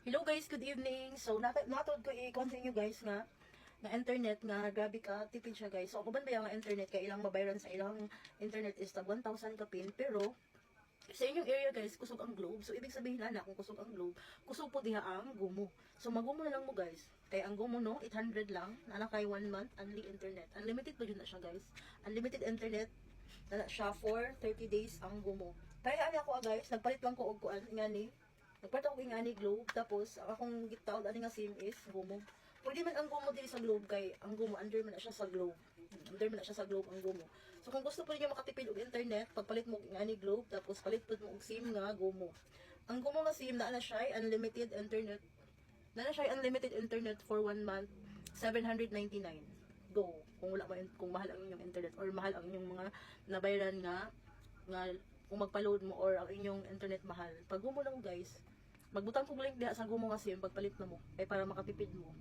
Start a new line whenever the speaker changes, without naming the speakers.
Hello guys, good evening. So natod ko i-kon sa inyo guys nga internet nga grabe ka tipid siya guys. So kuban ba yung internet kay ilang mabayaran sa ilang internet is tag 1,000 ka pin, pero sa inyong area guys kusog ang globe. So ibig sabihin na kung kusog ang globe, kusog po diha ang gumo. So magumo na lang mo guys. Kay ang gumo no 800 lang, na kay 1 month only internet. Unlimited pa yun na siya guys. Unlimited internet na siya for 30 days ang gumo. Kaya ani ako guys, nagpalit lang ko og kuan ngani. Nagpalit ako ingani globe, tapos ang akong gitawd ani nga SIM is gumo. Pwede man ang gumo diri sa globe kay ang gumo under man na siya sa globe. Under man na siya sa globe ang gumo. So kung gusto po niyo makatipid og internet, pagpalit mo ingani globe, tapos palit pud mo og SIM nga gumo. Ang gumo nga SIM naa na siya unlimited internet. Naa na siya unlimited internet for 1 month, 799. Go. Kung wala man, kung mahal ang inyong internet or mahal ang inyong mga nabayaran nga kung magpa-load mo or ang inyong internet mahal. Pag gumo lang guys, magbutang kong link diha sa gumo nga SIM pagpalit na mo ay para makatipid mo.